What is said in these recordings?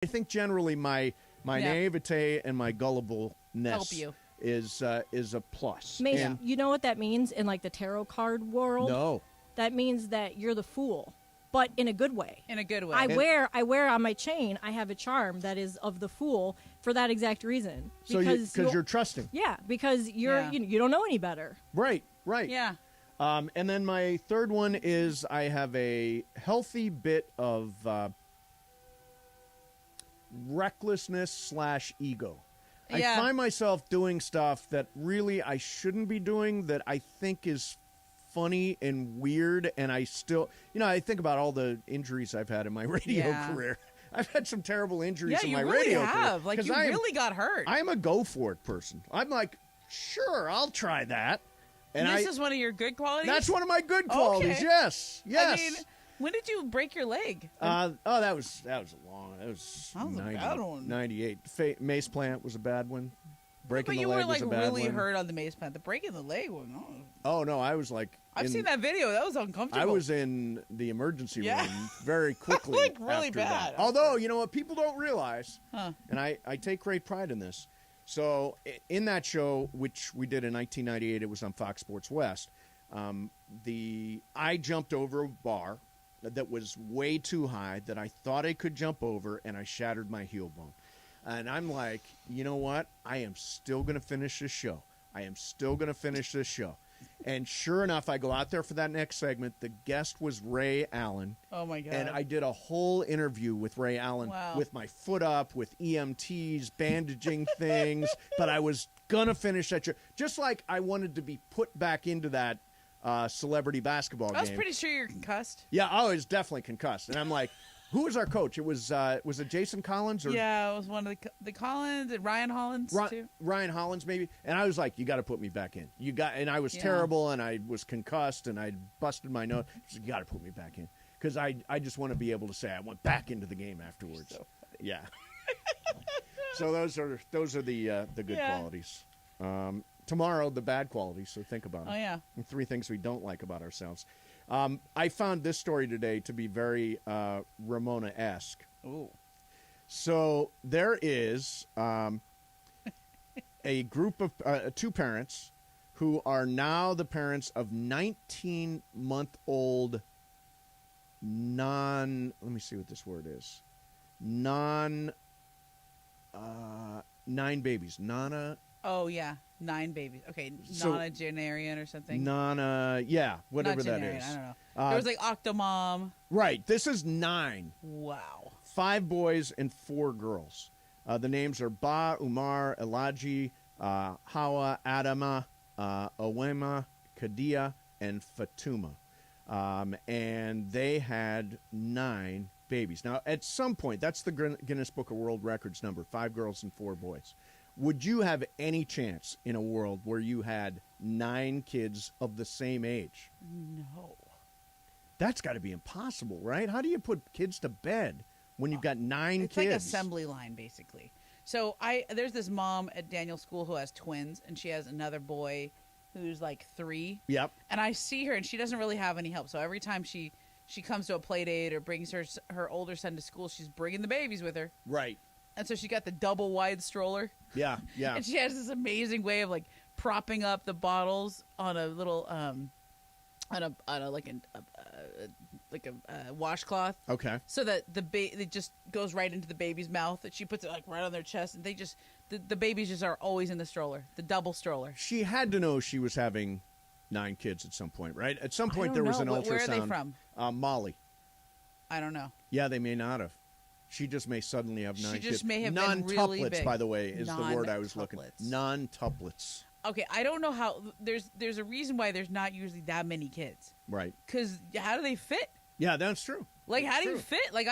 I think generally my naivete and my gullibleness help you. is a plus. Mason, you know what that means in like the tarot card world? No. That means that you're the fool, but in a good way. In a good way. I wear on my chain, I have a charm that is of the fool for that exact reason. Because you're trusting. Yeah, because you don't know any better. Right. Yeah. And then my third one is I have a healthy bit of recklessness / ego. Yeah. I find myself doing stuff that really I shouldn't be doing that I think is funny and weird, and I still, I think about all the injuries I've had in my radio career. I've had some terrible injuries in my radio career. Yeah, you really have. Like, you really got hurt. I'm a go-for-it person. I'm like, sure, I'll try that. And this is one of your good qualities? That's one of my good qualities, okay. Yes. I mean, when did you break your leg? That was long. That was 98. Mace plant was a bad one. Breaking the leg was a bad one. But you were really hurt on the mace plant. The breaking the leg one. Oh no, I was like. I've seen that video. That was uncomfortable. I was in the emergency room very quickly. Like really after bad. That. Although you know what people don't realize, and I take great pride in this. So in that show, which we did in 1998, it was on Fox Sports West. I jumped over a bar that was way too high that I thought I could jump over, and I shattered my heel bone. And I'm like, you know what? I am still going to finish this show. And sure enough, I go out there for that next segment. The guest was Ray Allen. Oh, my God. And I did a whole interview with Ray Allen with my foot up, with EMTs, bandaging things. But I was going to finish that show. Just like I wanted to be put back into that celebrity basketball game. I was pretty sure you're concussed. Yeah, I was definitely concussed. And I'm like, who was our coach? It was it Jason Collins? Yeah, it was one of the Collins and Ryan Hollins too. Ryan Hollins maybe. And I was like, you got to put me back in. And I was terrible, and I was concussed, and I busted my nose. You got to put me back in because I just want to be able to say I went back into the game afterwards. So yeah. So those are the good qualities. Tomorrow the bad qualities. So think about them. Oh yeah. And 3 things we don't like about ourselves. I found this story today to be very Ramona-esque. Ooh. So there is a group of 2 parents who are now the parents of 19-month-old let me see what this word is. 9 babies. Oh, yeah. 9 babies. Okay, nonagenarian or something. Whatever that is. I don't know. There was like Octomom. Right. This is 9. Wow. 5 boys and 4 girls. The names are Ba, Umar, Elaji, Hawa, Adama, Owema, Kadia, and Fatuma. And they had 9 babies. Now, at some point, that's the Guinness Book of World Records number, 5 girls and 4 boys. Would you have any chance in a world where you had 9 kids of the same age? No. That's got to be impossible, right? How do you put kids to bed when you've got 9 kids? It's like assembly line, basically. So there's this mom at Daniel's school who has twins, and she has another boy who's like 3. Yep. And I see her, and she doesn't really have any help. So every time she comes to a play date or brings her older son to school, she's bringing the babies with her. Right. And so she got the double wide stroller. Yeah. And she has this amazing way of like propping up the bottles on a little like a washcloth. Okay. So that it just goes right into the baby's mouth. That she puts it like right on their chest, and they just the babies just are always in the stroller, the double stroller. She had to know she was having 9 kids at some point, right? At some point there was an ultrasound. Where are they from? Mali. I don't know. Yeah, they may not have. She just may suddenly have 9 kids. She just may have been really big. Non-tuplets, by the way, is the word I was looking. Non-tuplets. Okay, I don't know how. There's a reason why there's not usually that many kids. Right. Because how do they fit? Yeah, that's true. Like, how do you fit? Like,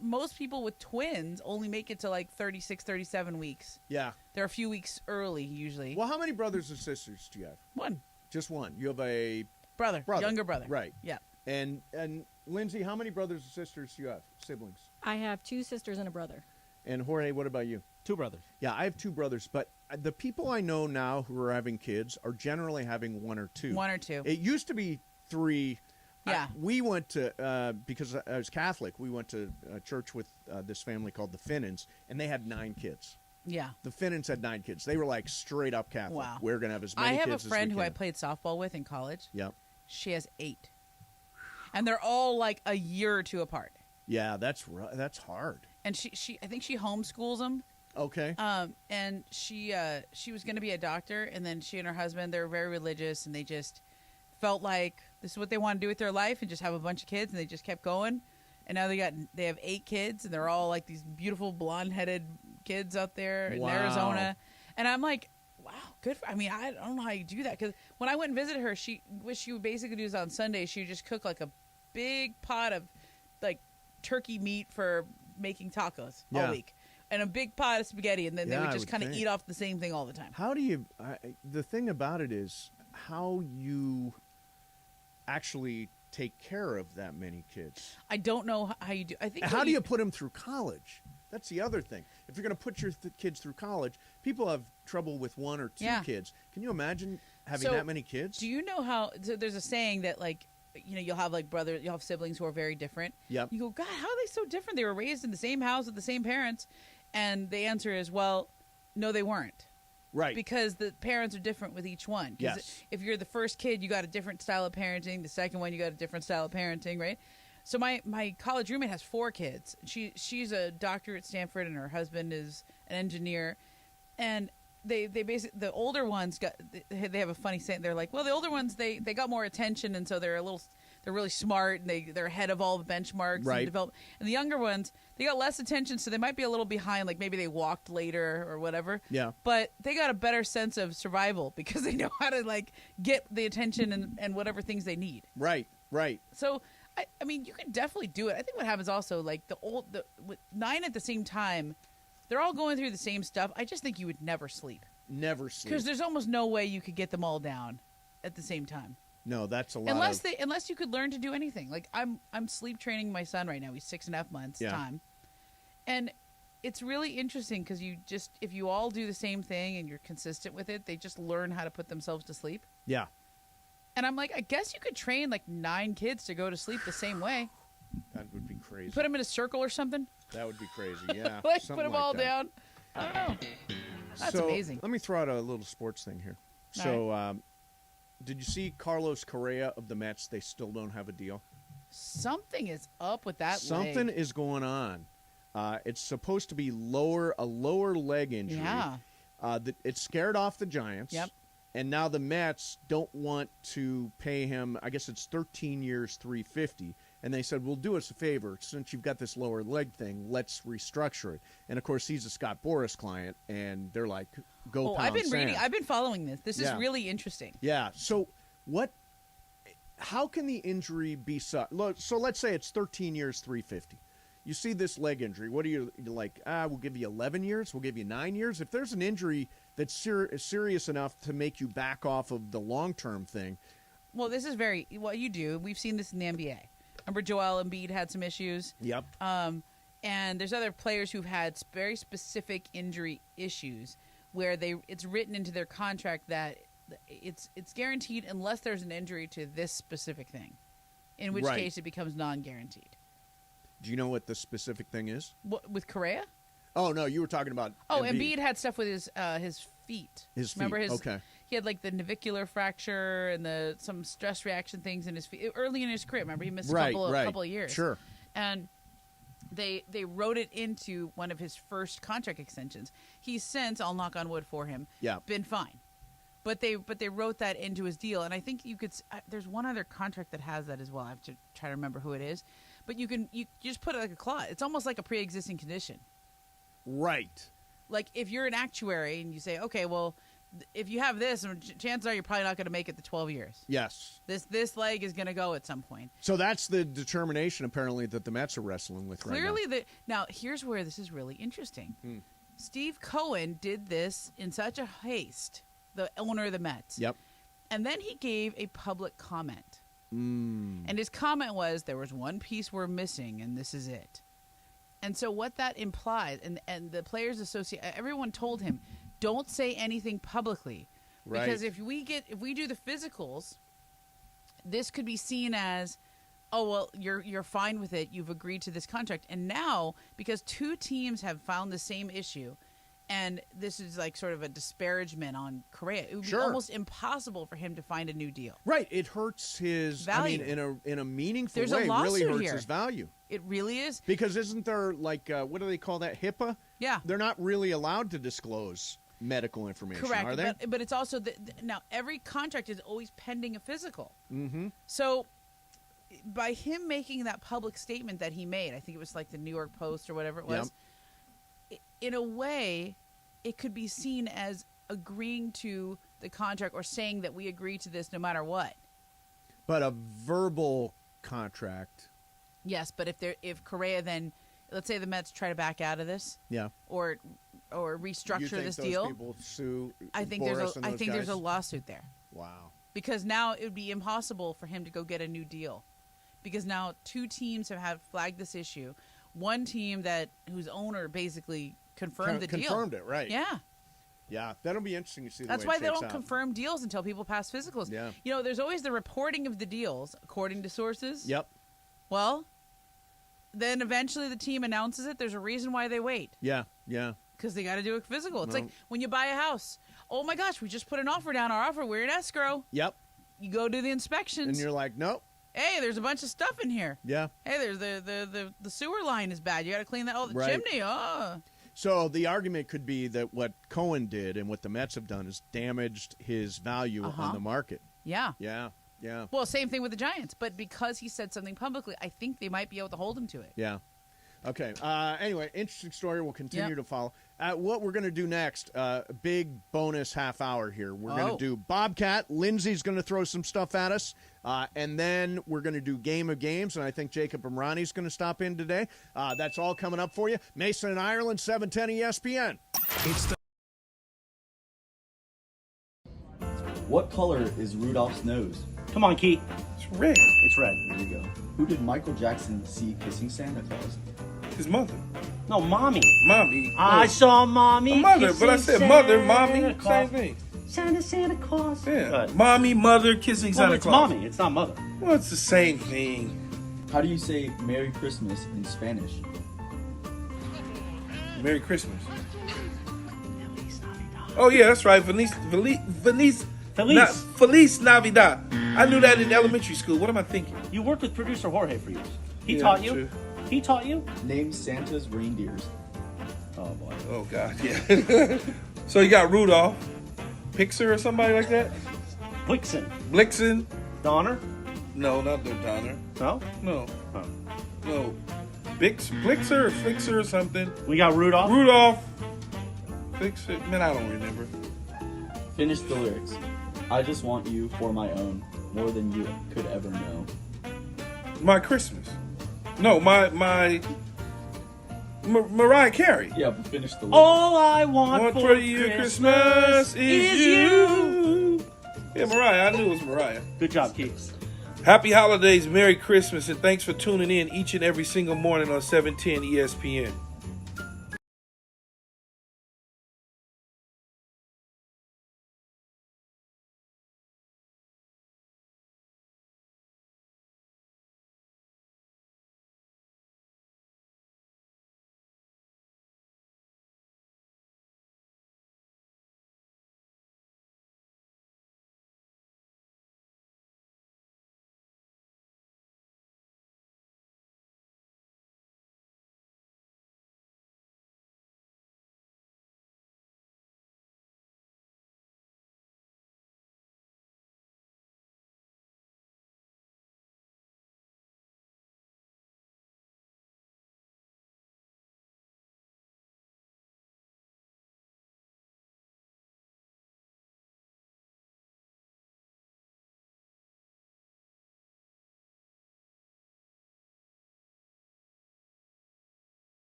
most people with twins only make it to like 36, 37 weeks. Yeah. They're a few weeks early usually. Well, how many brothers and sisters do you have? 1. Just 1. You have a brother, younger brother. Right. Yeah. And Lindsay, how many brothers and sisters do you have? Siblings? I have 2 sisters and a brother. And Jorge, what about you? 2 brothers. Yeah, I have 2 brothers, but the people I know now who are having kids are generally having 1 or 2. 1 or 2. It used to be 3. Yeah. We went to, because I was Catholic, we went to church with this family called the Finnans, and they had 9 kids. Yeah. The Finnans had 9 kids. They were like straight up Catholic. Wow. We're going to have as many I kids have as a friend we who I can. played softball with in college. Yep. She has 8. And they're all like a year or 2 apart. Yeah, that's hard. And she I think she homeschools them. Okay. And she was going to be a doctor, and then she and her husband, they're very religious, and they just felt like this is what they want to do with their life and just have a bunch of kids, and they just kept going. And now they have 8 kids, and they're all like these beautiful blonde-headed kids out there in Wow. Arizona. And I'm like, wow, good. I mean, I don't know how you do that, because when I went and visited her, what she would basically do is on Sundays she would just cook like a big pot of like turkey meat for making tacos all Yeah. week, and a big pot of spaghetti, and then they Yeah, would I just would kind of think. eat off the same thing all the time. How do you? The thing about it is how you actually take care of that many kids. I don't know how you do. I think How do you put them through college? That's the other thing. If you're going to put your kids through college, people have trouble with 1 or 2 Yeah. kids. Can you imagine having So, that many kids? Do you know how? So there's a saying that like, you know, you'll have like you'll have siblings who are very different. Yep. You go, God, how are they so different? They were raised in the same house with the same parents, and the answer is, well, no, they weren't. Right. Because the parents are different with each one. 'Cause Yes. if you're the first kid, you got a different style of parenting. The second one, you got a different style of parenting, right? So my college roommate has 4 kids. She's a doctor at Stanford, and her husband is an engineer. And they basically, the older ones they have a funny saying. They're like, well, the older ones they got more attention, and so they're really smart, and they're ahead of all the benchmarks Right. and develop. And the younger ones, they got less attention, so they might be a little behind. Like maybe they walked later or whatever. Yeah. But they got a better sense of survival because they know how to like get the attention and whatever things they need. Right. Right. So I mean, you can definitely do it. I think what happens also, like with 9 at the same time, they're all going through the same stuff. I just think you would never sleep Never sleep. because there's almost no way you could get them all down at the same time. No, that's a lot. Unless you could learn to do anything. Like I'm sleep training my son right now. He's 6.5 months Yeah. time, and it's really interesting because if you all do the same thing and you're consistent with it, they just learn how to put themselves to sleep. Yeah. And I'm like, I guess you could train like 9 kids to go to sleep the same way. That would be crazy. Put them in a circle or something. That would be crazy. Yeah. Like something put them like all that. down. I don't know. That's So, amazing. Let me throw out a little sports thing here. All So, did you see Carlos Correa of the Mets? They still don't have a deal. Something is up with that Something leg. is going on. It's supposed to be a lower leg injury. Yeah. It scared off the Giants. Yep. And now the Mets don't want to pay him. I guess it's 13 years, $350. And they said, "We'll do us a favor. Since you've got this lower leg thing, let's restructure it." And of course, he's a Scott Boras client, and they're like, "Go Oh, pound I've been sand." reading. I've been following this. This is Yeah. really interesting. Yeah. So what? How can the injury be so let's say it's 13 years, $350. You see this leg injury. What are you like? We'll give you 11 years. We'll give you 9 years. If there's an injury that's serious enough to make you back off of the long-term thing. Well, this is what you do. We've seen this in the NBA. Remember Joel Embiid had some issues. Yep. And there's other players who've had very specific injury issues where it's written into their contract that it's guaranteed unless there's an injury to this specific thing, in which Right. case it becomes non-guaranteed. Do you know what the specific thing is? What, with Correa? Oh no, you were talking about. Oh, Embiid had stuff with his feet. His feet, Remember okay. He had like the navicular fracture and some stress reaction things in his feet early in his career. Remember, he missed a couple of years. Sure. And they wrote it into one of his first contract extensions. He's since, I'll knock on wood for him, Yeah. been fine. But they wrote that into his deal, and I think you could. There's one other contract that has that as well. I have to try to remember who it is. But you just put it like a clause. It's almost like a pre-existing condition. Right. Like if you're an actuary and you say, okay, well, if you have this, chances are you're probably not going to make it the 12 years. Yes. This leg is going to go at some point. So that's the determination apparently that the Mets are wrestling with Clearly, right now here's where this is really interesting. Steve Cohen did this in such a haste, the owner of the Mets. now. Yep. And then he gave a public comment. And his comment was, there was one piece we're missing, and this is it. And so what that implies, and the Players Association, everyone told him, don't say anything publicly. Right. Because if we do the physicals, this could be seen as oh well, you're fine with it. You've agreed to this contract, and now because two teams have found the same issue, and this is like sort of a disparagement on Correa, it would be almost impossible for him to find a new deal. Right, it hurts his value. I mean, in a meaningful There's way, a lawsuit really hurts here. his value. It really is. Because isn't there like what do they call that, HIPAA? Yeah, they're not really allowed to disclose medical information, correct. are they? But it's also now every contract is always pending a physical. Mm-hmm. So by him making that public statement that he made, I think it was like the New York Post or whatever it was, in a way, it could be seen as agreeing to the contract or saying that we agree to this no matter what. But a verbal contract. Yes, but if Correa then, let's say the Mets try to back out of this, or restructure you think this those deal, people sue I think there's a lawsuit there. Wow. Because now it would be impossible for him to go get a new deal. Because now two teams have flagged this issue. One team whose owner basically confirmed the deal. Confirmed it, right. Yeah. Yeah, that'll be interesting to see. That's the way why it they shakes don't out. confirm deals until people pass physicals. Yeah. You know, there's always the reporting of the deals, according to sources. Yep. Well, then eventually the team announces it. There's a reason why they wait. Yeah, yeah. Because they got to do a physical. It's like when you buy a house. Oh, my gosh, we just put an offer down. Our offer, we're in escrow. Yep. You go do the inspections. And you're like, nope. Hey, there's a bunch of stuff in here. Yeah. Hey, there's the sewer line is bad. You got to clean that. Oh, the chimney. Oh. So the argument could be that what Cohen did and what the Mets have done is damaged his value on the market. Yeah. Yeah. Yeah. Well, same thing with the Giants. But because he said something publicly, I think they might be able to hold him to it. Yeah. Okay. Anyway, interesting story. We'll continue to follow. What we're going to do next, big bonus half hour here. We're going to do Bobcat. Lindsay's going to throw some stuff at us. And then we're going to do Game of Games. And I think Jacob Imrani's going to stop in today. That's all coming up for you. Mason and Ireland, 710 ESPN. What color is Rudolph's nose? Come on, Keith. It's red. It's red. There you go. Who did Michael Jackson see kissing Santa Claus? His mother. No, mommy. Mommy. I saw mommy. Mother, but I said mother, mommy, Santa Claus. same thing. Santa Claus. Yeah. Good. Mommy, mother, kissing Well, Santa it's Claus. mommy. It's not mother. Well, it's the same thing. How do you say Merry Christmas in Spanish? Merry Christmas. Oh, yeah, that's right. Feliz Navidad. I knew that in elementary school. What am I thinking? You worked with producer Jorge for years. He Yeah, taught you. true. He taught you. Name Santa's reindeers. Oh boy. Oh, God, yeah. So you got Rudolph, Pixar or somebody like that? Blixen. Blixen? Donner. No, not the Donner. No. No. Huh. No. Blixer or Flixer or something. We got Rudolph. Rudolph. Flixer. Man, I don't remember. Finish the lyrics. I just want you for my own, more than you could ever know. My Christmas. No, my Mariah Carey. Yeah, but finish the lyrics. All I want Want for for you Christmas is you. Yeah, Mariah. I knew it was Mariah. Good job, Keith. Happy holidays, Merry Christmas, and thanks for tuning in each and every single morning on 710 ESPN.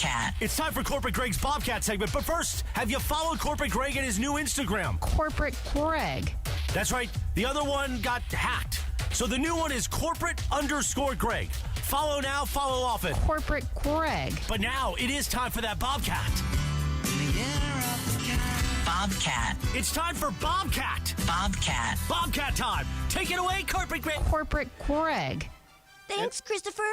Bobcat. It's time for Corporate Greg's Bobcat segment, but first, have you followed Corporate Greg at his new Instagram? Corporate Greg. That's right. The other one got hacked. So the new one is corporate_Greg. Follow now, follow often. Corporate Greg. But now it is time for that Bobcat. Bobcat. It's time for Bobcat. Bobcat. Bobcat time. Take it away, Corporate Greg. Corporate Greg. Thanks, Christopher.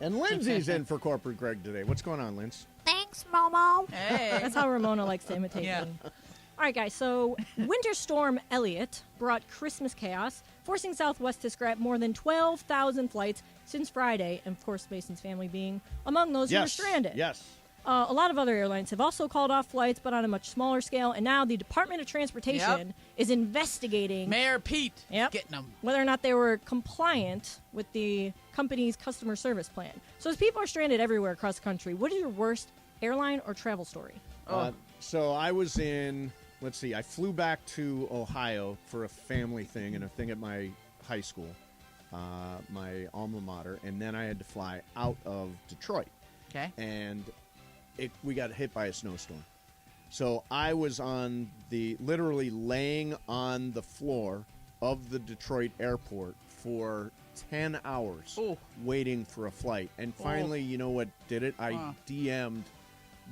And Lindsay's in for Corporate Greg today. What's going on, Linz? Thanks, Momo. Hey. That's how Ramona likes to imitate Yeah. me. All right, guys. So, Winter Storm Elliott brought Christmas chaos, forcing Southwest to scrap more than 12,000 flights since Friday, and of course, Mason's family being among those who were stranded. Yes. A lot of other airlines have also called off flights, but on a much smaller scale. And now the Department of Transportation is investigating Mayor Pete. Yep. Getting them. whether or not they were compliant with the company's customer service plan. So as people are stranded everywhere across the country, what is your worst airline or travel story? So I was in, let's see, I flew back to Ohio for a family thing and a thing at my high school, my alma mater, and then I had to fly out of Detroit. Okay. And we got hit by a snowstorm. So I was literally laying on the floor of the Detroit airport for 10 hours waiting for a flight. And finally, you know what did it? I DM'd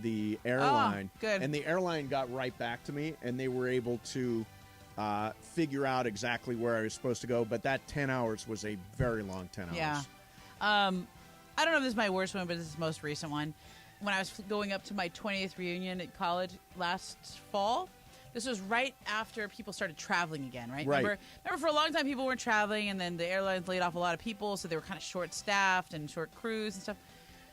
the airline. Good. And the airline got right back to me, and they were able to figure out exactly where I was supposed to go. But that 10 hours was a very long 10 hours. Yeah. I don't know if this is my worst one, but this is the most recent one. When I was going up to my 20th reunion at college last fall, this was right after people started traveling again, right? Right. Remember for a long time people weren't traveling, and then the airlines laid off a lot of people, so they were kind of short-staffed and short crews and stuff.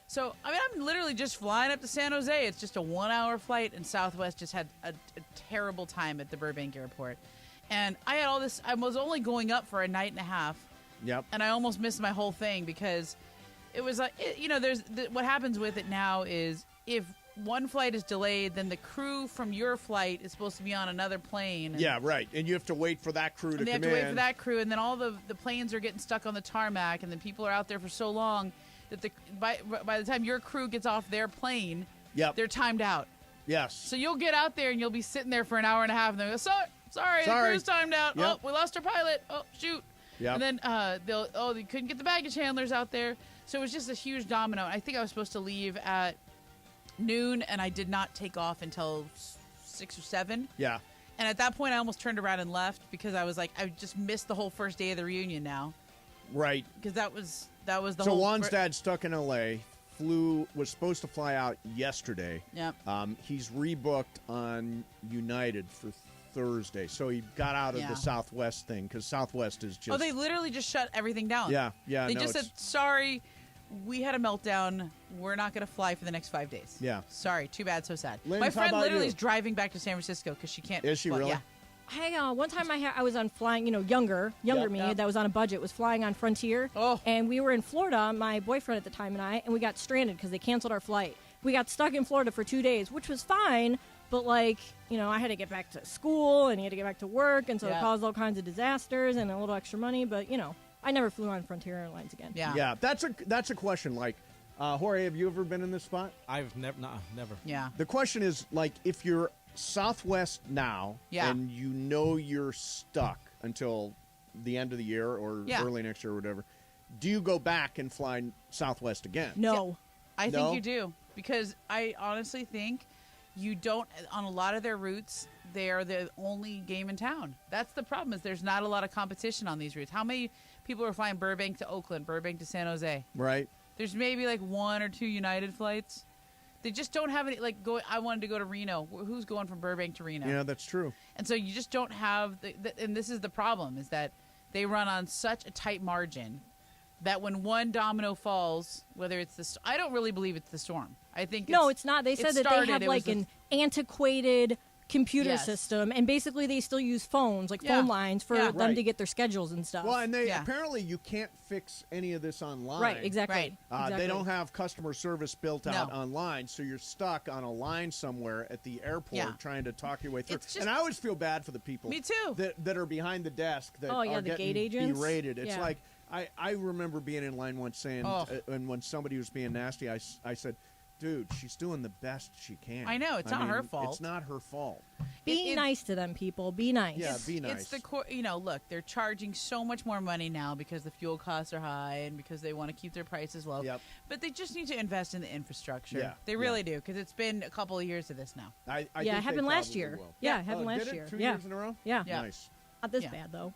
So, I mean, I'm literally just flying up to San Jose. It's just a 1-hour flight, and Southwest just had a terrible time at the Burbank airport. And I had all this, I was only going up for a night and a half. Yep. And I almost missed my whole thing because it was like, what happens with it now is if one flight is delayed, then the crew from your flight is supposed to be on another plane. Yeah, right. And you have to wait for that crew to come in. And they have to wait for that crew, and then all the planes are getting stuck on the tarmac, and then people are out there for so long that by the time your crew gets off their plane, they're timed out. Yes. So you'll get out there, and you'll be sitting there for an hour and a half, and they'll go, sorry, the crew's timed out. Yep. Oh, we lost our pilot. Oh, shoot. Yep. And then they couldn't get the baggage handlers out there. So it was just a huge domino. I think I was supposed to leave at noon, and I did not take off until 6 or 7. Yeah. And at that point, I almost turned around and left because I was like, I just missed the whole first day of the reunion now. Right. Because that was the whole... So Juan's dad stuck in L.A., was supposed to fly out yesterday. Yep. He's rebooked on United for Thursday. So he got out of the Southwest thing because Southwest is just... Oh, they literally just shut everything down. Yeah. They just said, sorry, we had a meltdown. We're not going to fly for the next 5 days. Yeah. Sorry. Too bad. So sad. Linz, my friend how about literally you? is driving back to San Francisco because she can't... Is she fly. really? Yeah. One time I was on flying, younger me that was on a budget, was flying on Frontier. Oh. And we were in Florida, my boyfriend at the time and we got stranded because they canceled our flight. We got stuck in Florida for 2 days, which was fine, but I had to get back to school and you had to get back to work, and so it caused all kinds of disasters and a little extra money, but I never flew on Frontier Airlines again. Yeah. Yeah, that's a question. Jorge, have you ever been in this spot? I've never. Yeah. The question is, if you're Southwest now, and you're stuck until the end of the year or early next year or whatever, do you go back and fly Southwest again? No. I think you do, because I honestly think you don't, on a lot of their routes, they are the only game in town. That's the problem, is there's not a lot of competition on these routes. How many people are flying Burbank to Oakland, Burbank to San Jose? Right. There's maybe 1 or 2 United flights. They just don't have any, I wanted to go to Reno. Who's going from Burbank to Reno? Yeah, that's true. And so you just don't have, and this is the problem, is that they run on such a tight margin that when one domino falls, whether it's I don't really believe it's the storm. I think it's not. They said that they have an antiquated computer system, and basically they still use phones, phone lines, for them to get their schedules and stuff. Well, and apparently you can't fix any of this online. Right, exactly. They don't have customer service built out online, so you're stuck on a line somewhere at the airport trying to talk your way through. And I always feel bad for the people Me too. that are behind the desk that are the getting gate agents. berated. It's I remember being in line once saying, and when somebody was being nasty, I said, dude, she's doing the best she can. I know, it's not her fault. It's not her fault. Be nice to them, people. Be nice. Yeah, be nice. It's the look, they're charging so much more money now because the fuel costs are high and because they want to keep their prices low. Yep. But they just need to invest in the infrastructure. Yeah, They really do, because it's been a couple of years of this now. I think it happened they last probably year. will. Yeah, it happened Did last it? year. 2 Yeah. years in a row? Yeah. Yeah. Nice. Not this Yeah. bad, though.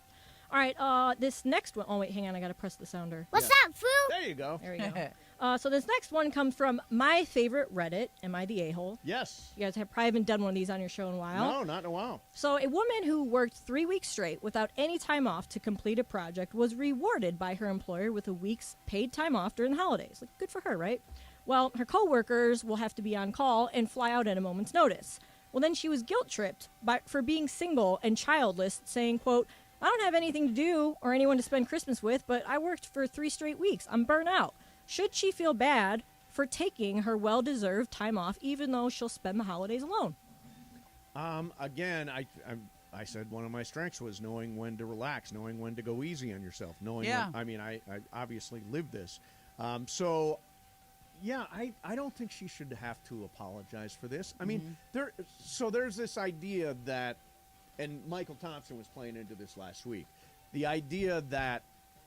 All right, this next one. Oh, wait, hang on. I got to press the sounder. What's up, fool? There you go. There we go. So this next one comes from my favorite Reddit. Am I the a-hole? Yes. You guys have probably haven't done one of these on your show in a while. No, not in a while. So a woman who worked 3 weeks straight without any time off to complete a project was rewarded by her employer with a week's paid time off during the holidays. Like, good for her, right? Well, her coworkers will have to be on call and fly out at a moment's notice. Well, then she was guilt-tripped for being single and childless, saying, quote, I don't have anything to do or anyone to spend Christmas with, but I worked for 3 straight weeks. I'm burnt out. Should she feel bad for taking her well-deserved time off, even though she'll spend the holidays alone? Again, I said one of my strengths was knowing when to relax, knowing when to go easy on yourself, knowing when, I obviously lived this. So, yeah, I don't think she should have to apologize for this. I mean, there's this idea that, and Michael Thompson was playing into this last week, the idea that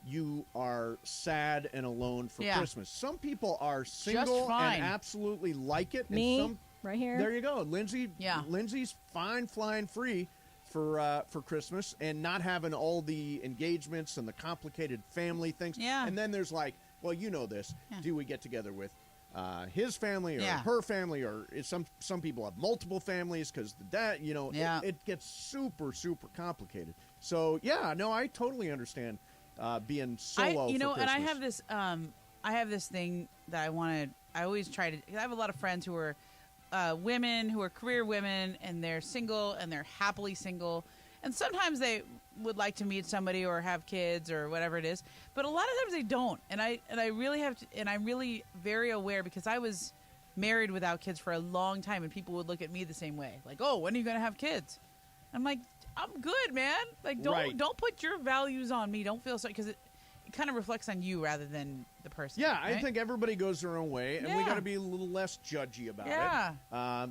you are sad and alone for Christmas. Some people are single and absolutely like it. Me, and some, right here. There you go. Lindsay's fine flying free for Christmas and not having all the engagements and the complicated family things. Yeah. And then there's like, well, you know this. Yeah. Do we get together with his family or her family, or some people have multiple families because the dad, it gets super, super complicated. So, I totally understand being solo for Christmas. And I have this thing that I always try to, I have a lot of friends who are women who are career women, and they're single and they're happily single, and sometimes they would like to meet somebody or have kids or whatever it is, but a lot of times they don't. And I really have to, and I'm really very aware, because I was married without kids for a long time, and people would look at me the same way, like, oh, when are you going to have kids? I'm like, I'm good, man. Like, don't put your values on me. Don't feel sorry, because it kind of reflects on you rather than the person. Yeah, right? I think everybody goes their own way, and we got to be a little less judgy about it. I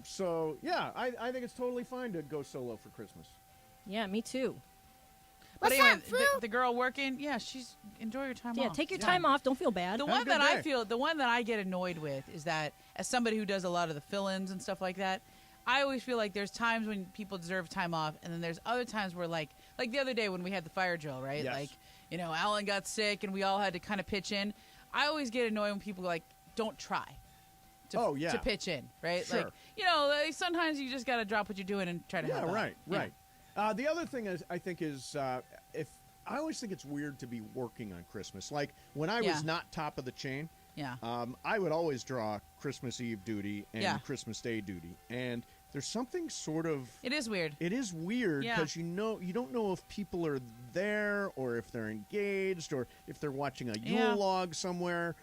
think it's totally fine to go solo for Christmas. Yeah, me too. But anyway, the girl working, she's enjoy your time off. Yeah, take your time off. Don't feel bad. The one that I get annoyed with is that, as somebody who does a lot of the fill-ins and stuff like that, I always feel like there's times when people deserve time off, and then there's other times where, like the other day when we had the fire drill, right? Yes. Like, Alan got sick, and we all had to kind of pitch in. I always get annoyed when people don't try to pitch in, right? Sure. Like, sometimes you just got to drop what you're doing and try to help out. Right. The other thing I think is if I always think it's weird to be working on Christmas. Like when I was not top of the chain, I would always draw Christmas Eve duty and Christmas Day duty, and there's something sort of. It is weird. It is weird because you don't know if people are there or if they're engaged or if they're watching a Yule log somewhere.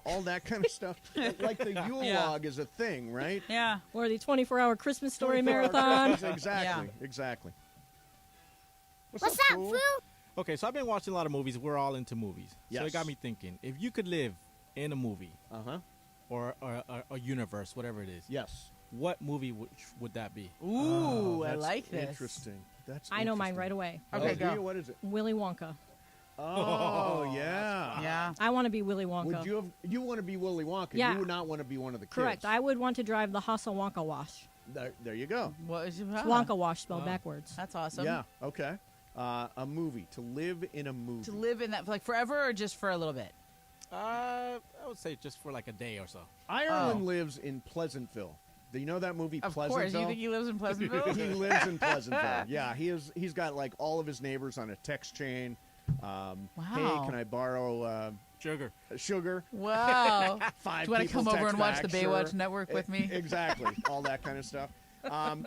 All that kind of stuff. Like the Yule log is a thing, right? Yeah. Or the 24-hour Christmas story marathon. Exactly. What's up, fool? Okay, so I've been watching a lot of movies. We're all into movies. Yes. So it got me thinking, if you could live in a movie or a universe, whatever it is, yes, what movie would that be? Ooh, I like this. Interesting. I know mine right away. Okay, go. What is it? Willy Wonka. Oh, yeah. Yeah. I want to be Willy Wonka. Would you want to be Willy Wonka? Yeah. You would not want to be one of the kids. Correct. I would want to drive the Hassa Wonka Wash. There you go. What is it? It's Wonka Wash spelled backwards. That's awesome. Yeah. Okay. A movie. To live in a movie. To live in that for forever or just for a little bit? I would say just for like a day or so. Ireland lives in Pleasantville. Do you know that movie, of Pleasantville? Of course. You think he lives in Pleasantville? He lives in Pleasantville. Yeah, he's got like all of his neighbors on a text chain. Wow. Hey, can I borrow sugar? Wow. 5 Do you want to come over and watch the Baywatch sure. Network with me? Exactly. All that kind of stuff. I'm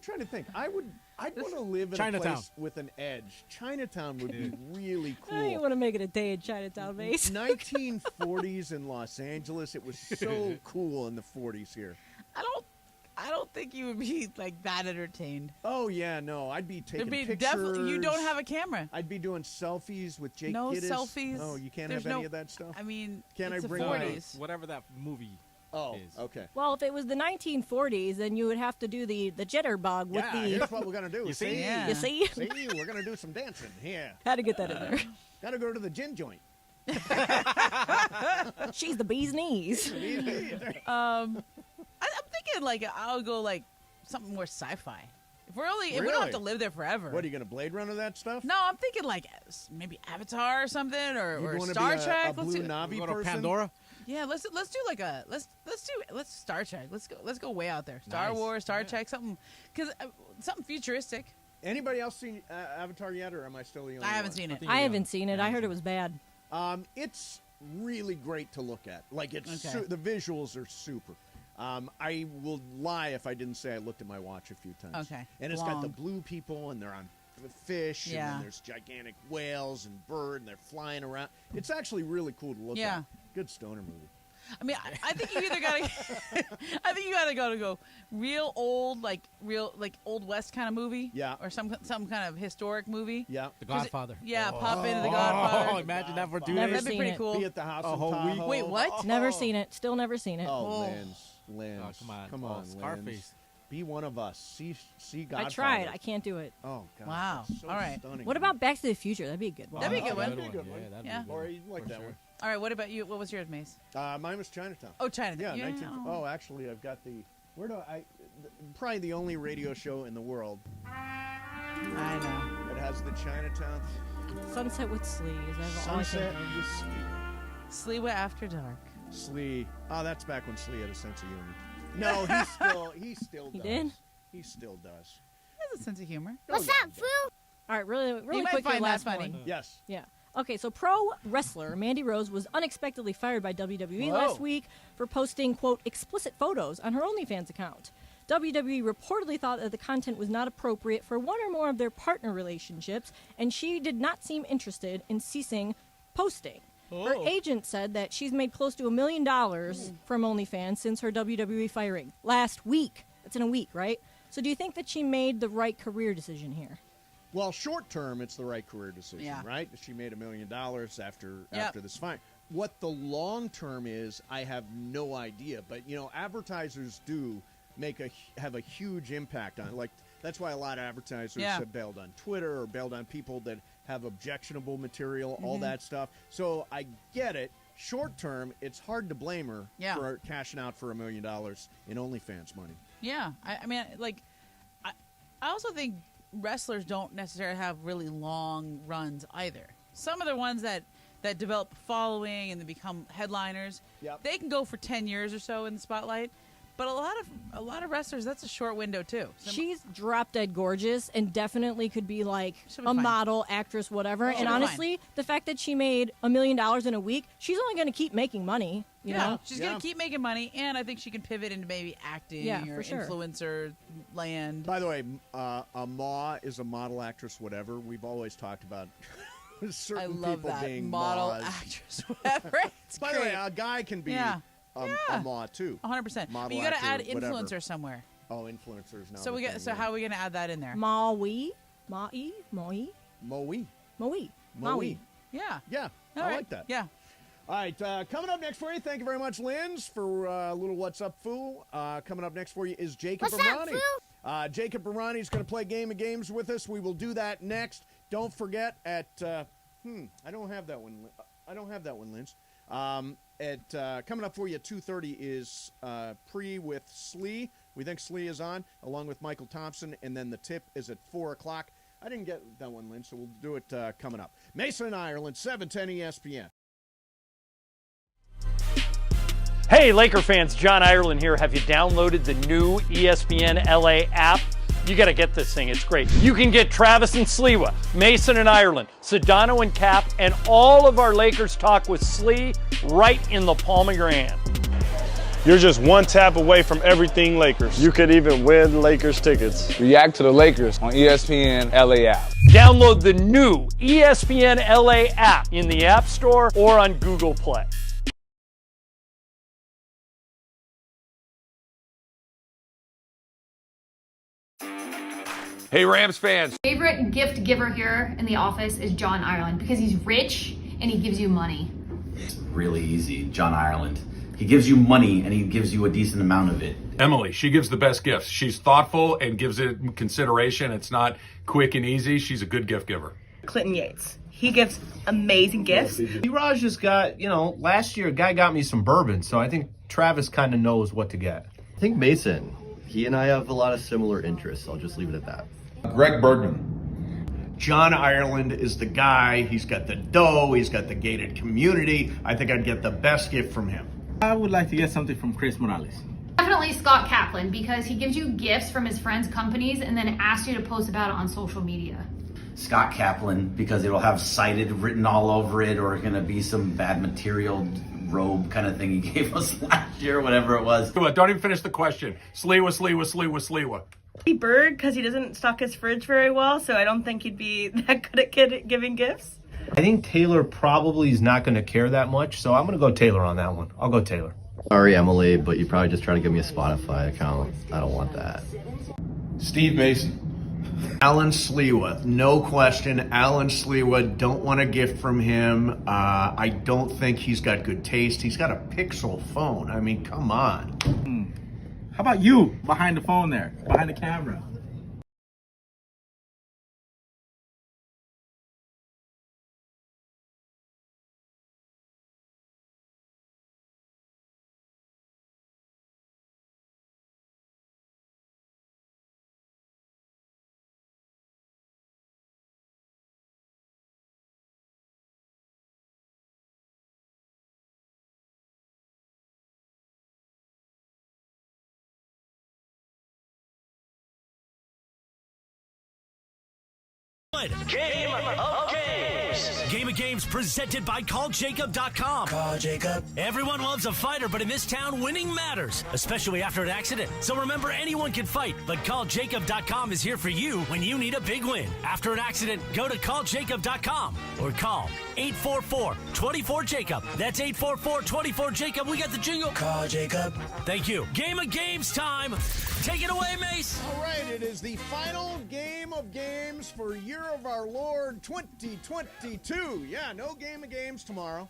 trying to think. I'd want to live in Chinatown. a place with an edge. Chinatown would be really cool. I want to make it a day in Chinatown, Mace. 1940s in Los Angeles. It was so cool in the 40s here. I don't think you would be like that entertained. Oh yeah, no. I'd be taking pictures. Definitely, you don't have a camera. I'd be doing selfies with Jake No Gittes. selfies. Oh, you can't There's have any of that stuff. I mean, Can it's I the bring 40s. Whatever that movie. Oh, is. okay. Well, if it was the 1940s, then you would have to do the jitterbug with Yeah, the. here's what we're going to do. You see? Yeah. You see? See, we're going to do some dancing. Yeah. Had to get that in there. Got to go to the gin joint. She's the bee's knees. I'm thinking like I'll go like something more sci-fi. If we don't have Really? to live there forever. What, are you going to Blade Runner that stuff? No, I'm thinking like maybe Avatar or something, or You want to Star be Trek. a blue do, Navi Go to person? Pandora. yeah, let's do like let's Star Trek. Let's go way out there. Star Nice. Wars, Star Trek, something something futuristic. Anybody else seen Avatar yet, or am I still the only I haven't one? seen it. I haven't seen it. I heard it was bad. It's really great to look at. Like it's Okay. the visuals are super. I will lie if I didn't say I looked at my watch a few times. Okay. And it's got the Long. blue people, and they're on fish, and Yeah. then there's gigantic whales and bird, and they're flying around. It's actually really cool to look Yeah. at. Good stoner movie. I mean, I think you either gotta, I think you gotta go real old, like old west kind of movie, Yeah. or some kind of historic movie. Yeah. The 'Cause Godfather. Pop into The Oh, Godfather. imagine that for 2 Never days. That'd be seen pretty it. cool. Be at the house A in whole week. Tahoe. Wait, what? Never seen it. Still never seen it. Oh, Oh. Lynn. Oh, come on. Come Oh, on, Lynn. Scarface. Be one of us. See Godfather. I tried. I can't do it. Oh, God. Wow. that's so All right. stunning. What about Back to the Future? That'd be a good one. That'd be a good one. That'd be a good one. Yeah, that'd be Yeah. a good Laura, one. you like For that sure. one? All right, what about you? What was yours, Mace? Mine was Chinatown. Oh, Chinatown. Yeah, 19. Oh, actually, I've got the. Where do I? Probably the only radio show in the world I know. that has the Chinatown Sunset with Slee. Is that all I sunset think of? with Sliwa After Dark. Slee. Oh, that's back when Slee had a sense of humor. No, he still He does. did? He still does. He has a sense of humor. What's up, fool? All right, really You might quick. find that last funny. one. Yes. Yeah. Okay, so pro wrestler Mandy Rose was unexpectedly fired by WWE Whoa. last week for posting, quote, explicit photos on her OnlyFans account. WWE reportedly thought that the content was not appropriate for one or more of their partner relationships, and she did not seem interested in ceasing posting. Her agent said that she's made close to $1 million from OnlyFans since her WWE firing last week. That's in a week, right? So do you think that she made the right career decision here? Well, short term, it's the right career decision, Yeah. right? She made $1 million after Yep. this fine. What the long term is, I have no idea. But advertisers do have a huge impact on it. Like that's why a lot of advertisers have bailed on Twitter or bailed on people that have objectionable material, all that stuff. So I get it. Short term, it's hard to blame her for cashing out for $1 million in OnlyFans money. Yeah, I mean, like, I also think wrestlers don't necessarily have really long runs either. Some of the ones that develop a following and they become headliners, they can go for 10 years or so in the spotlight. But a lot of wrestlers, that's a short window too. She's drop dead gorgeous and definitely could be like She'll a be fine. model, actress, whatever. She'll And be honestly, the fact that she made $1 million in a week, she's only going to keep making money. You know? She's gonna keep making money, and I think she can pivot into maybe acting or for sure. influencer land. By the way, Ma is a model actress, whatever. We've always talked about certain I love people that being model Ma's. actress, whatever. It's By the way, great. a guy can be Yeah. a Ma too. 100%. But Model you got to actor, add whatever. influencer somewhere. Oh, influencers now. So we got. So how are we gonna add that in there? Maui? Maui? Maui? Moe. Maui? Maui. Yeah. Yeah, All I right. like that. Yeah. All right, coming up next for you, thank you very much, Linz, for a little What's Up, Fool. Coming up next for you is Jacob What's up, Barani. Jacob Barani is going to play Game of Games with us. We will do that next. Don't forget at, I don't have that one. I don't have that one, Linz. Coming up for you at 2:30 is Pre with Slee. We think Slee is on, along with Michael Thompson, and then the tip is at 4 o'clock. I didn't get that one, Lynn, so we'll do it coming up. Mason, Ireland, 710 ESPN. Hey, Laker fans, John Ireland here. Have you downloaded the new ESPN LA app? You got to get this thing. It's great. You can get Travis and Sliwa, Mason and Ireland, Sedano and Cap, and all of our Lakers talk with Slee right in the palm of your hand. You're just one tap away from everything Lakers. You could even win Lakers tickets. React to the Lakers on ESPN LA app. Download the new ESPN LA app in the App Store or on Google Play. Hey, Rams fans. Favorite gift giver here in the office is John Ireland because he's rich and he gives you money. It's really easy. John Ireland. He gives you money and he gives you a decent amount of it. Emily, she gives the best gifts. She's thoughtful and gives it consideration. It's not quick and easy. She's a good gift giver. Clinton Yates. He gives amazing gifts. Raj just got, last year a guy got me some bourbon, so I think Travis kind of knows what to get. I think Mason. He and I have a lot of similar interests. I'll just leave it at that. Greg Bergman. John Ireland is the guy. He's got the dough. He's got the gated community. I think I'd get the best gift from him. I would like to get something from Chris Morales. Definitely Scott Kaplan, because he gives you gifts from his friends' companies and then asks you to post about it on social media. Scott Kaplan, because it'll have cited written all over it, or going to be some bad material robe kind of thing he gave us last year, whatever it was. Don't even finish the question. Sliwa. Berg, because he doesn't stock his fridge very well, so I don't think he'd be that good at giving gifts. I think Taylor probably is not going to care that much, so I'm going to go Taylor on that one. I'll go Taylor. Sorry, Emily, but you probably just try to give me a Spotify account. I don't want that. Steve Mason. Alan Sliwa, no question. Alan Sliwa, don't want a gift from him. I don't think he's got good taste. He's got a Pixel phone. I mean, come on. How about you behind the phone there, behind the camera? Game of Games. Game of Games presented by CallJacob.com. Call Jacob. Everyone loves a fighter, but in this town, winning matters, especially after an accident. So remember, anyone can fight, but CallJacob.com is here for you when you need a big win. After an accident, go to CallJacob.com or call 844-24-JACOB. That's 844-24-JACOB. We got the jingle. Call Jacob. Thank you. Game of Games time. Take it away, Mace. All right, it is the final game of games for Year of Our Lord 2022. Yeah, no game of games tomorrow.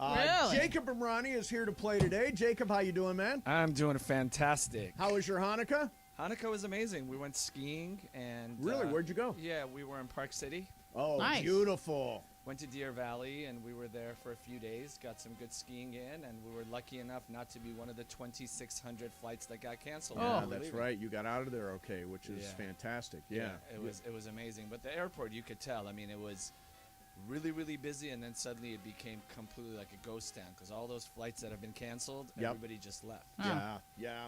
Really? Jacob Imrani is here to play today. Jacob, how you doing, man? I'm doing fantastic. How was your Hanukkah? Hanukkah was amazing. We went skiing and Really? Where'd you go? Yeah, we were in Park City. Oh, Nice. beautiful. Went to Deer Valley and we were there for a few days. Got some good skiing in, and we were lucky enough not to be one of the 2,600 flights that got canceled. Yeah, that's right. You got out of there okay, which is fantastic. Yeah. It was amazing. But the airport, you could tell. I mean, it was really, really busy, and then suddenly it became completely like a ghost town because all those flights that have been canceled, everybody just left. Yeah.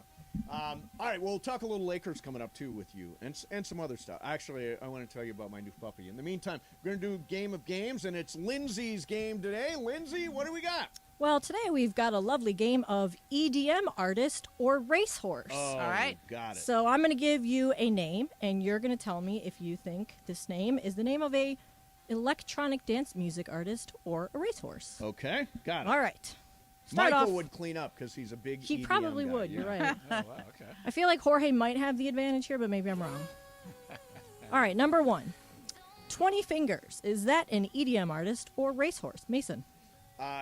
All right, we'll talk a little Lakers coming up, too, with you and some other stuff. Actually, I want to tell you about my new puppy. In the meantime, we're going to do Game of Games, and it's Lindsay's game today. Lindsay, what do we got? Well, today we've got a lovely game of EDM artist or racehorse. Oh, All right. got it. So I'm going to give you a name, and you're going to tell me if you think this name is the name of a electronic dance music artist or a racehorse. Okay, got it. All right. Michael would clean up because he's a big He EDM probably guy. would. Yeah. You're right. Oh, wow, okay. I feel like Jorge might have the advantage here, but maybe I'm wrong. All right, number one. 20 Fingers. Is that an EDM artist or racehorse? Mason.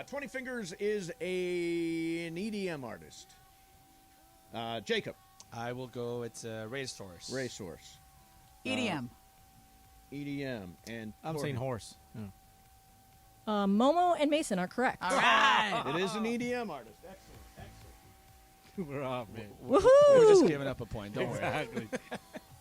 20 Fingers is an EDM artist. Jacob. I will go. It's a racehorse. Racehorse. EDM. EDM. And I'm saying horse. Yeah. Momo and Mason are correct. All right. It is an EDM artist. Excellent. We're off, man. Woohoo! We're just giving up a point. Don't worry. Exactly.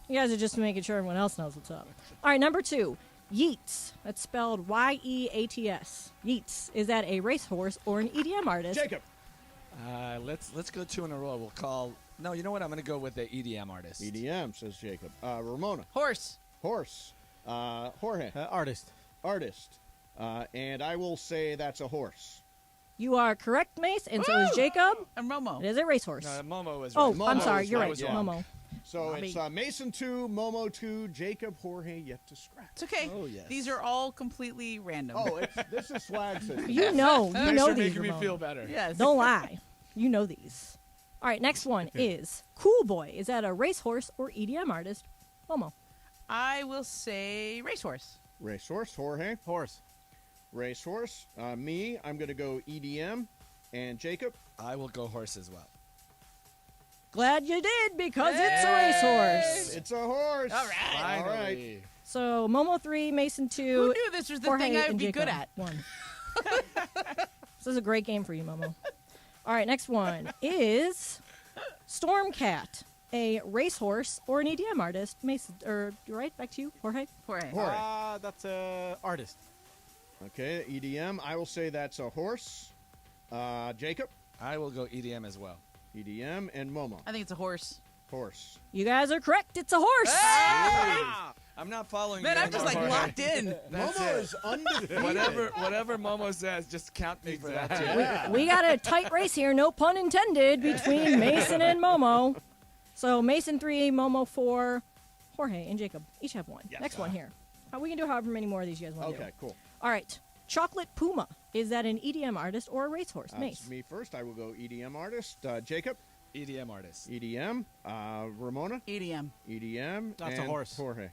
You guys are just making sure everyone else knows what's up. All right, number two. Yeats. That's spelled Y-E-A-T-S. Yeats. Is that a racehorse or an EDM artist? Jacob. Let's go two in a row. We'll call. No, you know what? I'm going to go with the EDM artist. EDM, says Jacob. Ramona. Horse. Horse. Jorge. Artist. Artist. And I will say that's a horse. You are correct, Mace, and so is Jacob. And Momo. It is a racehorse. No, Momo was. Oh, right. I'm Momo sorry. was You're right. right. Yeah. Momo. So it's Mason 2, Momo 2, Jacob, Jorge yet to scratch. It's okay. Oh, yes. These are all completely random. Oh, this is swag system. You know Thanks for these. making me Ramon. feel better. Yes. Don't lie. You know these. All right, next one is Cool Boy. Is that a racehorse or EDM artist? Momo. I will say racehorse. Racehorse, Jorge. Horse. Racehorse. Me, I'm going to go EDM. And Jacob? I will go horse as well. Glad you did, because it's a racehorse. It's a horse. All right. All right. So Momo 3, Mason 2. Who knew this was the Jorge thing I would and be good Jacob at? 1. This is a great game for you, Momo. All right, next one is Stormcat, a racehorse or an EDM artist. Mason, or right back to you, Jorge. Jorge. That's a artist. Okay, EDM. I will say that's a horse. Jacob? I will go EDM as well. EDM and Momo. I think it's a horse. Horse. You guys are correct. It's a horse. I'm not following Man, you I'm just like anymore. locked in. That's Momo it. is undefeated. Whatever Momo says, just count me for that too. Yeah. We got a tight race here, no pun intended, between Mason and Momo. So Mason 3, Momo 4, Jorge and Jacob each have 1. Yes. Next one here. We can do however many more of these you guys want to do. Okay, cool. All right. Chocolate Puma. Is that an EDM artist or a racehorse? Mace. It's me first. I will go EDM artist. Jacob? EDM artist. EDM. Ramona? EDM. EDM. That's a and horse. Jorge.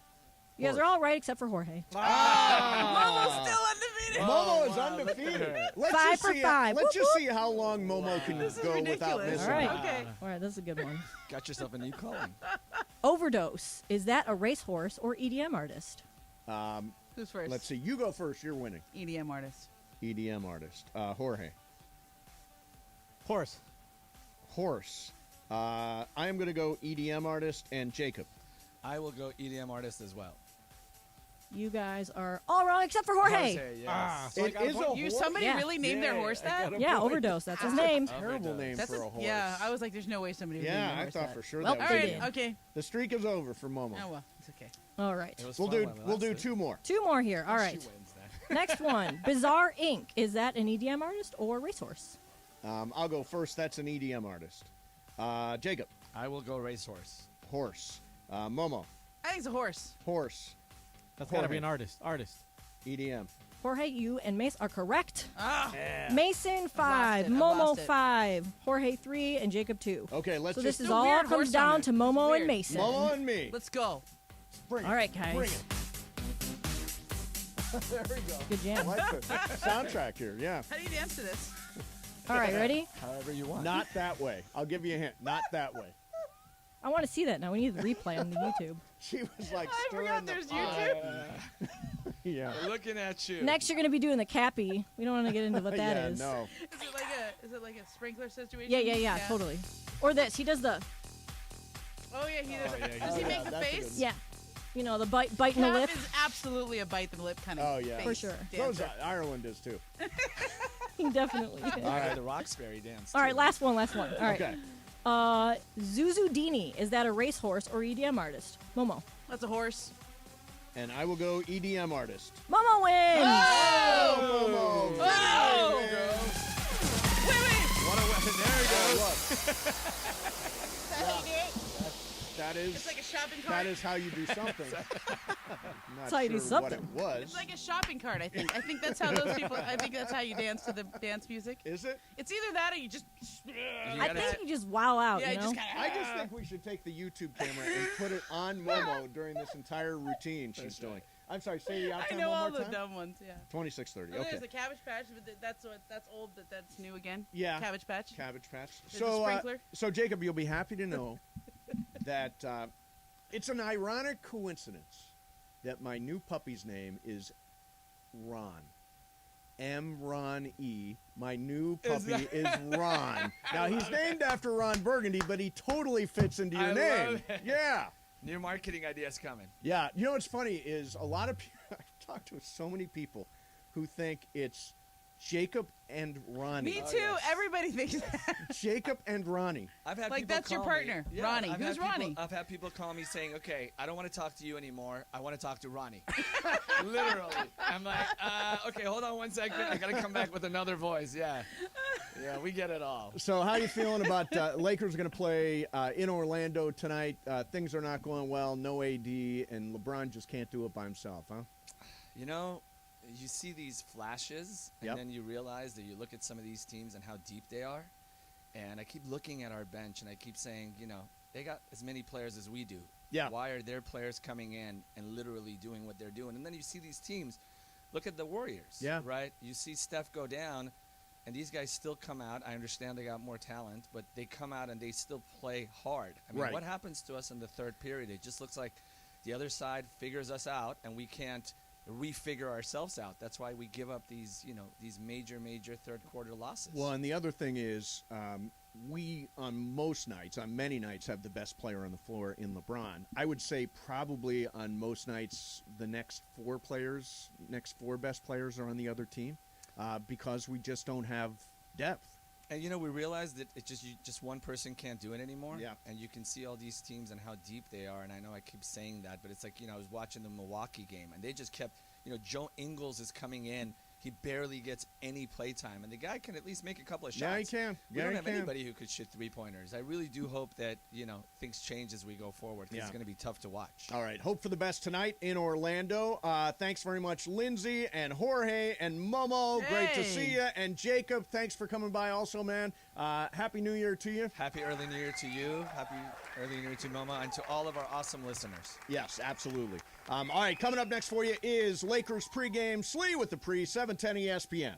You guys are all right except for Jorge. Momo's still undefeated. Momo is undefeated. Let's 5 just for see, 5. Let's Whoop, just see how long Momo can This is go without ridiculous. missing. All right. Okay. All right, this is a good one. Got yourself a new calling. Overdose. Is that a racehorse or EDM artist? Who's first? Let's see. You go first. You're winning. EDM artist. EDM artist. Jorge. Horse. Horse. I am going to go EDM artist and Jacob. I will go EDM artist as well. You guys are all wrong except for Jorge. Yes. So it is a horse? Somebody Yeah. really named their horse that? Yeah, Overdose. That's his name. Terrible name That's for a horse. Yeah, I was like, there's no way somebody would name Yeah, their I horse thought that. for sure Well, that All was they right, did. okay. The streak is over for Momo. Oh, well, it's okay. All right. It was We'll fun do while it we'll do lasted. 2 more. 2 more here. All She right. wins then. Next one. Bizarre Inc. Is that an EDM artist or a racehorse? I'll go first. That's an EDM artist. Jacob. I will go racehorse. Horse. Momo. I think it's a horse. Horse. That's got to be Jorge. an artist. Artist. EDM. Jorge, you and Mace are correct. Ah. Mason 5, I've Momo lost it. 5, Jorge 3, and Jacob 2. Okay, let's So just this is a all weird comes horse down on to it. Momo Weird. and Mason. Momo and me. Let's go. Bring All it. right, guys. Bring it. There we go. Good I jam. like the soundtrack here. Yeah. How do you dance to this? All right, ready? However you want. Not that way. I'll give you a hint. Not that way. I want to see that now. We need the replay on the YouTube. She was like I stirring forgot the there's pot. YouTube. Yeah. We're looking at you. Next, you're going to be doing the Cappy. We don't want to get into what that yeah, is. no. Is it like a sprinkler situation? Yeah, totally. Or this. He does the, Oh yeah, he does. Oh, yeah, Does he yeah, make the that's a face? good- yeah. You know, the biting the Cap lip. is absolutely a bite the lip kind of. Oh, yeah. face For sure. Those dancer. Ireland is too. He definitely is. All right, the Roxbury dance. All right, too. last one. All right. Okay. Zuzu Dini. Is that a racehorse or EDM artist? Momo. That's a horse. And I will go EDM artist. Momo wins! Oh, Momo. Oh! Wait. What a weapon. There he goes. That is. It's like a shopping cart. That is how you do something. That's how you do something. What it was. It's like a shopping cart. I think. I think that's how those people. I think that's how you dance to the dance music. Is it? It's either that or you just. I think you just wow out, Yeah, you you know? just kinda, I just think we should take the YouTube camera and put it on Momo during this entire routine she's doing. I'm sorry, say the I outcome know one all more the time. dumb ones. Yeah. 26:30. Well, Okay. There's the Cabbage Patch, but that's old. That's new again. Yeah. Cabbage Patch. Cabbage Patch. There's a sprinkler. So Jacob, you'll be happy to know that it's an ironic coincidence that my new puppy's name is Ron. M. Ron E. My new puppy is Ron. Now he's named after Ron Burgundy, but he totally fits into your I name. love it. Yeah. New marketing ideas coming. Yeah. You know what's funny is a lot of people, I've talked to so many people who think it's Jacob and Ronnie. Me too. Everybody thinks that. Jacob and Ronnie. I've had Like, people that's your call partner, me. Ronnie. I've Who's had people- Ronnie? I've had people call me saying, "Okay, I don't want to talk to you anymore. I want to talk to Ronnie." Literally. I'm like, okay, hold on one second. I gotta come back with another voice. Yeah, we get it all. So how are you feeling about Lakers are going to play in Orlando tonight? Things are not going well. No AD, and LeBron just can't do it by himself, huh? You know, you see these flashes, and Yep. then you realize that you look at some of these teams and how deep they are. And I keep looking at our bench, and I keep saying, you know, they got as many players as we do. Yeah. Why are their players coming in and literally doing what they're doing? And then you see these teams. Look at the Warriors. Yeah. Right? You see Steph go down. And these guys still come out. I understand they got more talent, but they come out and they still play hard. I mean, Right. what happens to us in the third period? It just looks like the other side figures us out, and we can't refigure ourselves out. That's why we give up these major third quarter losses. Well, and the other thing is, we on many nights, have the best player on the floor in LeBron. I would say probably on most nights, the next four best players are on the other team, because we just don't have depth. And we realized that just one person can't do it anymore. Yeah. And you can see all these teams and how deep they are. And I know I keep saying that, but it's like, I was watching the Milwaukee game, and they just kept, Joe Ingles is coming in. He barely gets any play time, and the guy can at least make a couple of shots. Yeah, he can. We don't have anybody who could shoot three-pointers. I really do hope that, things change as we go forward, because it's going to be tough to watch. All right. Hope for the best tonight in Orlando. Thanks very much, Lindsay and Jorge and Momo. Great to see you. And Jacob, thanks for coming by also, man. Happy New Year to you. Happy early New Year to you. Happy early New Year to Momo and to all of our awesome listeners. Yes, absolutely. All right, coming up next for you is Lakers pregame. Slee with the pre, 710 ESPN.